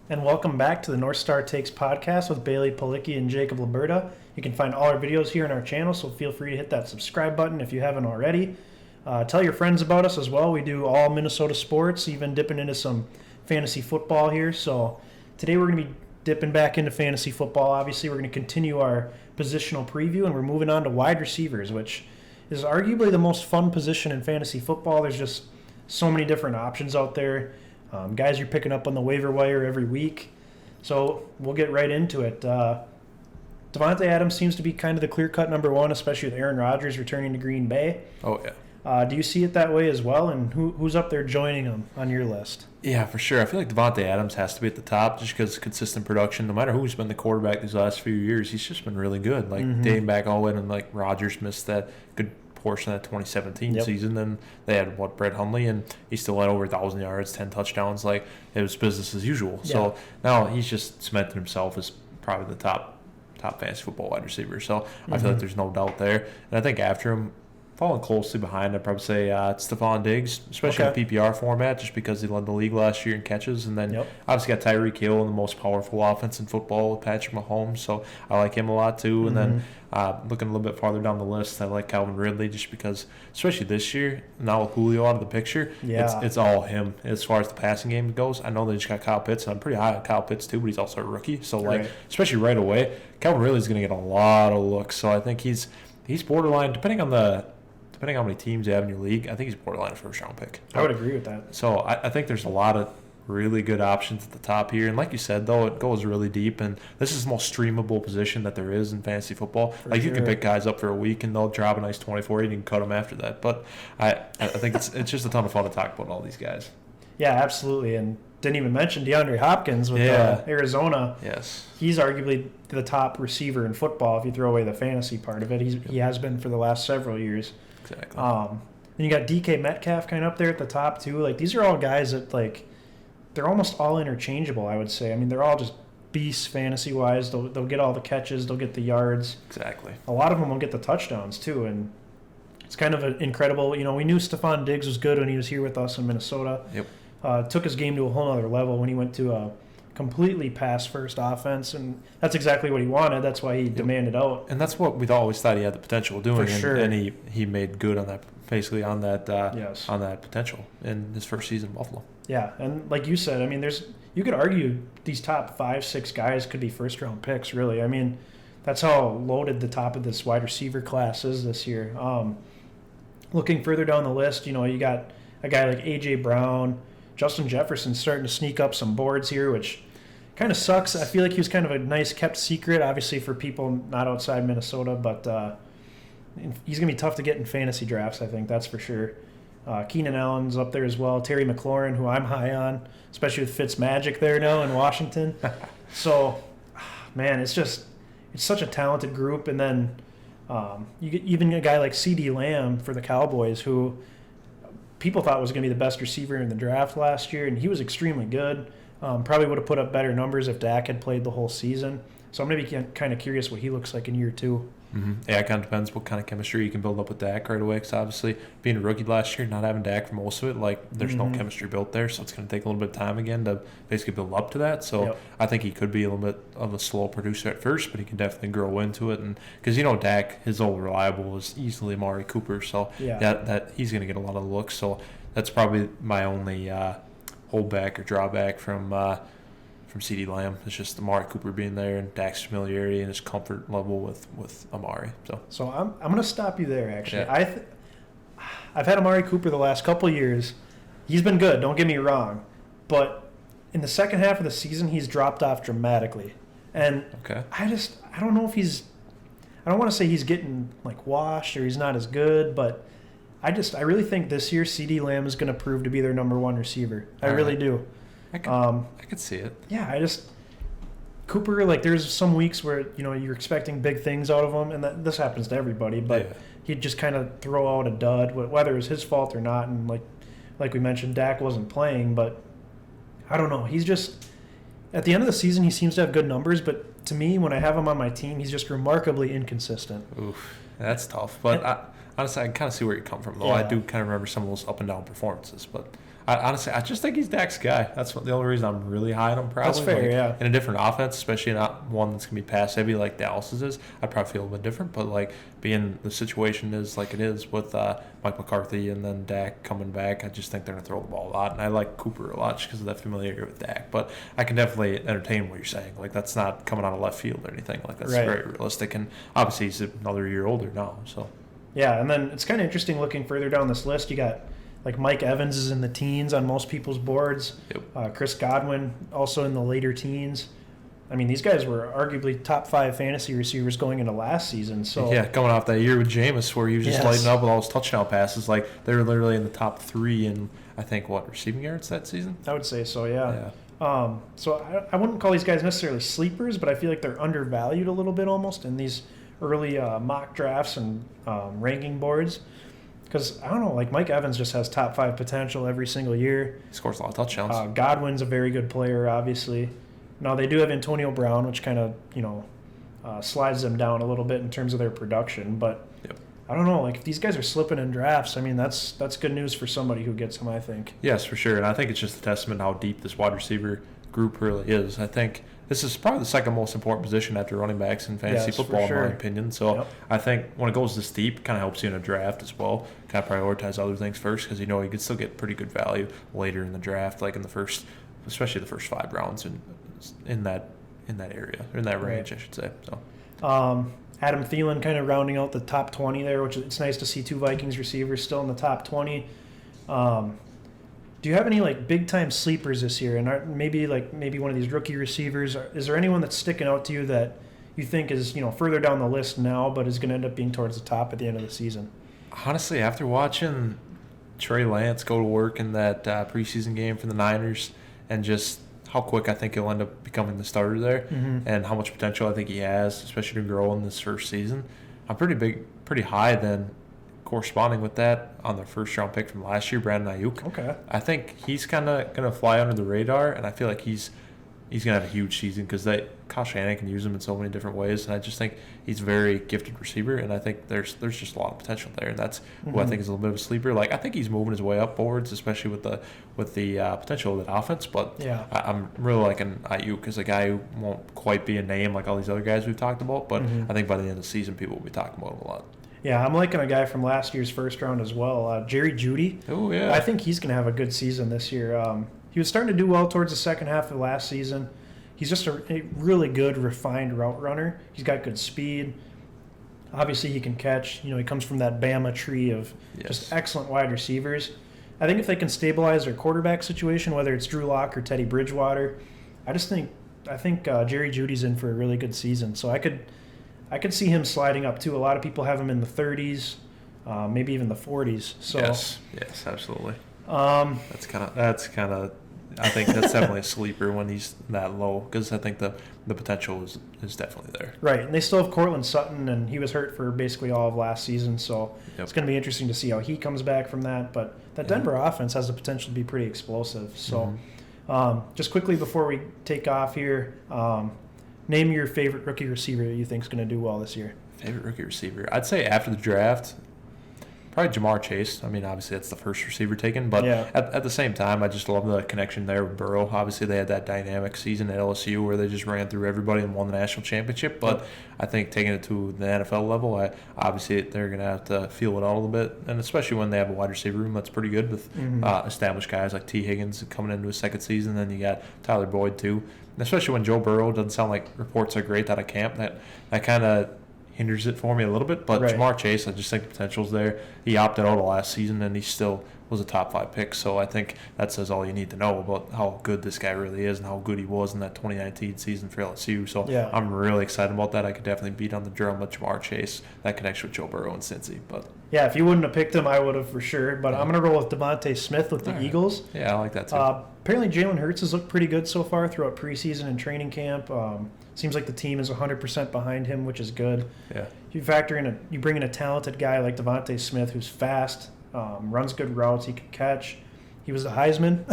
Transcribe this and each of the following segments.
And welcome back to the North Star Takes podcast with Bailey Palicki and Jacob Liberta. You can find all our videos here on our channel, so feel free to hit that subscribe button if you haven't already. Tell your friends about us as well. We do all Minnesota sports, even dipping into some fantasy football here. So today we're going to be dipping back into fantasy football. Obviously, we're going to continue our positional preview, and we're moving on to wide receivers, which is arguably the most fun position in fantasy football. There's just so many different options out there. Guys you're picking up on the waiver wire every week. So we'll get right into it. Davante Adams seems to be kind of the clear-cut number one, especially with Aaron Rodgers returning to Green Bay. Oh, yeah. Do you see it that way as well? And who's up there joining him on your list? Yeah, for sure. I feel like Davante Adams has to be at the top just because consistent production. No matter who's been the quarterback these last few years, he's just been really good. Dating back all the way to Rodgers missed that good portion of that 2017 season. Then they had Brett Hundley, and he still had over 1,000 yards, 10 touchdowns. It was business as usual. Yeah. So now he's just cemented himself as probably the top fantasy football wide receiver. So I feel like there's no doubt there. And I think after him, following closely behind, I'd probably say Stephon Diggs, especially in the PPR format, just because he led the league last year in catches. And then obviously got Tyreek Hill in the most powerful offense in football with Patrick Mahomes, so I like him a lot too. And then looking a little bit farther down the list, I like Calvin Ridley just because, especially this year, now with Julio out of the picture, it's all him as far as the passing game goes. I know they just got Kyle Pitts, and I'm pretty high on Kyle Pitts too, but he's also a rookie. So, especially right away, Calvin Ridley's going to get a lot of looks. So I think he's borderline, depending on how many teams you have in your league, I think he's borderline a first-round pick. I would agree with that. So I think there's a lot of really good options at the top here. And like you said, though, it goes really deep. And this is the most streamable position that there is in fantasy football. You can pick guys up for a week, and they'll drop a nice 24, and you can cut them after that. But I think it's just a ton of fun to talk about all these guys. Yeah, absolutely. And didn't even mention DeAndre Hopkins with Arizona. Yes. He's arguably the top receiver in football if you throw away the fantasy part of it. He has been for the last several years. Exactly. Then you got DK Metcalf kind of up there at the top too. These are all guys that they're almost all interchangeable, I would say. I mean, they're all just beasts fantasy wise. They'll get all the catches, they'll get the yards. Exactly. A lot of them will get the touchdowns too, and it's kind of an incredible. We knew Stephon Diggs was good when he was here with us in Minnesota. Yep. Took his game to a whole other level when he went to a completely pass-first offense, and that's exactly what he wanted. That's why he demanded out. And that's what we always thought he had the potential of doing. For sure. And he made good on that, basically on that potential in his first season in Buffalo. Yeah, and like you said, I mean, you could argue these top 5-6 guys could be first-round picks, really. I mean, that's how loaded the top of this wide receiver class is this year. Looking further down the list, you got a guy like A.J. Brown, Justin Jefferson's starting to sneak up some boards here, which kind of sucks. I feel like he was kind of a nice kept secret, obviously, for people not outside Minnesota, but he's going to be tough to get in fantasy drafts, I think, that's for sure. Keenan Allen's up there as well. Terry McLaurin, who I'm high on, especially with Fitzmagic there now in Washington. So, man, it's such a talented group. And then you get even a guy like CeeDee Lamb for the Cowboys, who people thought was going to be the best receiver in the draft last year, and he was extremely good. Probably would have put up better numbers if Dak had played the whole season. So I'm going to be kind of curious what he looks like in year 2. Mm-hmm. Yeah, it kind of depends what kind of chemistry you can build up with Dak right away, because obviously being a rookie last year, not having Dak for most of it, there's no chemistry built there, so it's going to take a little bit of time again to basically build up to that. So I think he could be a little bit of a slow producer at first, but he can definitely grow into it. And because Dak, his old reliable is easily Amari Cooper, so that he's going to get a lot of looks. So that's probably my only holdback or drawback from CeeDee Lamb. It's just Amari Cooper being there and Dak's familiarity and his comfort level with Amari. So I'm going to stop you there, actually. Yeah. I've had Amari Cooper the last couple of years. He's been good, don't get me wrong. But in the second half of the season, he's dropped off dramatically. And I don't know if I don't want to say he's getting washed or he's not as good, but I really think this year CeeDee Lamb is going to prove to be their number one receiver. I really do. I could see it. Yeah, Cooper, there's some weeks where, you're expecting big things out of him, and this happens to everybody, but he'd just kind of throw out a dud, whether it was his fault or not, and like we mentioned, Dak wasn't playing, but I don't know. He's just, at the end of the season, he seems to have good numbers, but to me, when I have him on my team, he's just remarkably inconsistent. Oof, that's tough, but honestly, I can kind of see where you come from, though. I do kind of remember some of those up and down performances, but Honestly, I just think he's Dak's guy. That's the only reason I'm really high on him. Probably. That's fair, like, yeah. In a different offense, especially not one that's gonna be pass heavy like Dallas's is, I'd probably feel a bit different. But like being the situation is like it is with Mike McCarthy and then Dak coming back, I just think they're gonna throw the ball a lot. And I like Cooper a lot just because of that familiarity with Dak. But I can definitely entertain what you're saying. Like that's not coming out of left field or anything. Like that's Right. very realistic. And obviously he's another year older now, so. Yeah, and then it's kind of interesting looking further down this list. You got like Mike Evans is in the teens on most people's boards. Yep. Chris Godwin also in the later teens. I mean, these guys were arguably top 5 fantasy receivers going into last season. So yeah, coming off that year with Jameis where he was just Yes. lighting up with all his touchdown passes, like they were literally in the top 3 in I think receiving yards that season. I would say so, yeah. So I wouldn't call these guys necessarily sleepers, but I feel like they're undervalued a little bit almost in these early mock drafts and ranking boards. Because, I don't know, like Mike Evans just has top 5 potential every single year. He scores a lot of touchdowns. Godwin's a very good player, obviously. Now, they do have Antonio Brown, which kind of, slides them down a little bit in terms of their production. But Yep. I don't know, like if these guys are slipping in drafts, I mean, that's good news for somebody who gets them, I think. Yes, for sure. And I think it's just a testament to how deep this wide receiver group really is. I think this is probably the second most important position after running backs in fantasy Yes, for football, sure. in my opinion. So Yep. I think when it goes this deep, kind of helps you in a draft as well. Kind of prioritize other things first because you can still get pretty good value later in the draft, like in the first, especially the first 5 rounds in that area, or in that range, I should say. So. Adam Thielen kind of rounding out the top 20 there, which it's nice to see 2 Vikings receivers still in the top 20. Do you have any like big time sleepers this year? And maybe one of these rookie receivers, is there anyone that's sticking out to you that you think is further down the list now, but is going to end up being towards the top at the end of the season? Honestly, after watching Trey Lance go to work in that preseason game for the Niners and just how quick I think he'll end up becoming the starter there and how much potential I think he has, especially to grow in this first season, I'm pretty high then corresponding with that on their first round pick from last year, Brandon Ayuk. Okay. I think he's kind of going to fly under the radar, and I feel like he's going to have a huge season because Kyle Shanahan can use him in so many different ways, and I just think he's a very gifted receiver, and I think there's just a lot of potential there, and that's who I think is a little bit of a sleeper. Like I think he's moving his way up boards, especially with the potential of that offense. But Yeah. I'm really liking Ayuk as a guy who won't quite be a name like all these other guys we've talked about, but I think by the end of the season, people will be talking about him a lot. Yeah, I'm liking a guy from last year's first round as well, Jerry Jeudy. Oh yeah, I think he's going to have a good season this year. He was starting to do well towards the second half of last season. He's just a really good, refined route runner. He's got good speed. Obviously, he can catch. He comes from that Bama tree of just excellent wide receivers. I think if they can stabilize their quarterback situation, whether it's Drew Lock or Teddy Bridgewater, I think Jerry Jeudy's in for a really good season. So I could see him sliding up too. A lot of people have him in the 30s, maybe even the 40s. So yes, absolutely. That's kind of. I think that's definitely a sleeper when he's that low because I think the potential is definitely there. Right, and they still have Cortland Sutton, and he was hurt for basically all of last season, so it's going to be interesting to see how he comes back from that. But that Denver offense has the potential to be pretty explosive. So just quickly before we take off here, name your favorite rookie receiver that you think is going to do well this year. Favorite rookie receiver? I'd say after the draft, probably Jamar Chase. I mean, obviously that's the first receiver taken, but at the same time, I just love the connection there with Burrow. Obviously, they had that dynamic season at LSU where they just ran through everybody and won the national championship. But I think taking it to the NFL level, obviously they're going to have to feel it out a little bit, and especially when they have a wide receiver room that's pretty good with established guys like T. Higgins coming into his second season. Then you got Tyler Boyd too, and especially when Joe Burrow doesn't sound like reports are great out of camp. That kind of hinders it for me a little bit, but Jamar Chase, I just think the potential's there. He opted out of last season, and he still was a top 5 pick, so I think that says all you need to know about how good this guy really is and how good he was in that 2019 season for LSU. So I'm really excited about that. I could definitely beat on the drum with Jamar Chase, that connection with Joe Burrow and Cincy. But yeah, if you wouldn't have picked him, I would have for sure. But I'm going to roll with Devontae Smith with the Eagles. Yeah, I like that too. Apparently, Jalen Hurts has looked pretty good so far throughout preseason and training camp. Seems like the team is 100% behind him, which is good. Yeah. You bring in a talented guy like Devontae Smith, who's fast, runs good routes, he can catch. He was the Heisman.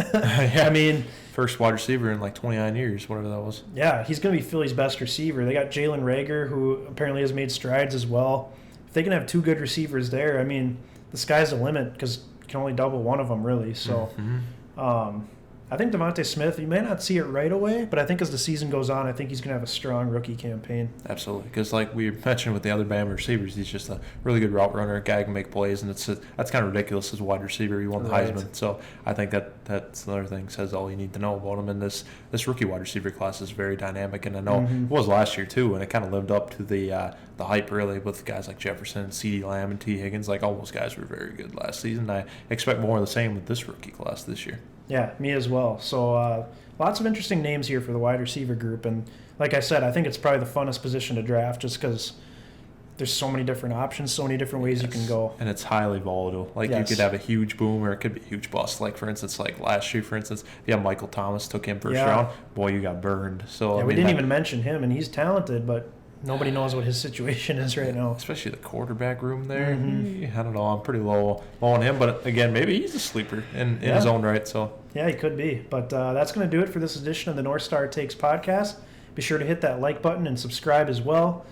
Yeah. I mean, first wide receiver in like 29 years, whatever that was. Yeah, he's going to be Philly's best receiver. They got Jalen Reagor, who apparently has made strides as well. If they can have 2 good receivers there, I mean, the sky's the limit because you can only double one of them, really. So I think Devontae Smith, you may not see it right away, but I think as the season goes on, I think he's going to have a strong rookie campaign. Absolutely, because like we mentioned with the other Bama receivers, he's just a really good route runner, a guy who can make plays, and that's kind of ridiculous as a wide receiver. He won the Right. Heisman, so I think that's another thing, says all you need to know about him. And this rookie wide receiver class is very dynamic, and I know Mhm. it was last year too, and it kind of lived up to the hype really with guys like Jefferson, CeeDee Lamb, and T Higgins. Like all those guys were very good last season. I expect more of the same with this rookie class this year. Yeah, me as well. So lots of interesting names here for the wide receiver group. And like I said, I think it's probably the funnest position to draft just because there's so many different options, so many different ways you can go. And it's highly volatile. Like you Yes. could have a huge boom or it could be a huge bust. Like for instance, like last year, for instance, yeah, Michael Thomas took him first Yeah. round. Boy, you got burned. So Yeah, I we mean, didn't that- even mention him, and he's talented, but nobody knows what his situation is right now. especially the quarterback room there. Mhm. I don't know. I'm pretty low on him, but again, maybe he's a sleeper in his Yeah. own right. So Yeah, he could be. But that's going to do it for this edition of the North Star Takes podcast. Be sure to hit that like button and subscribe as well.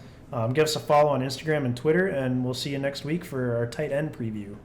Give us a follow on Instagram and Twitter, and we'll see you next week for our tight end preview.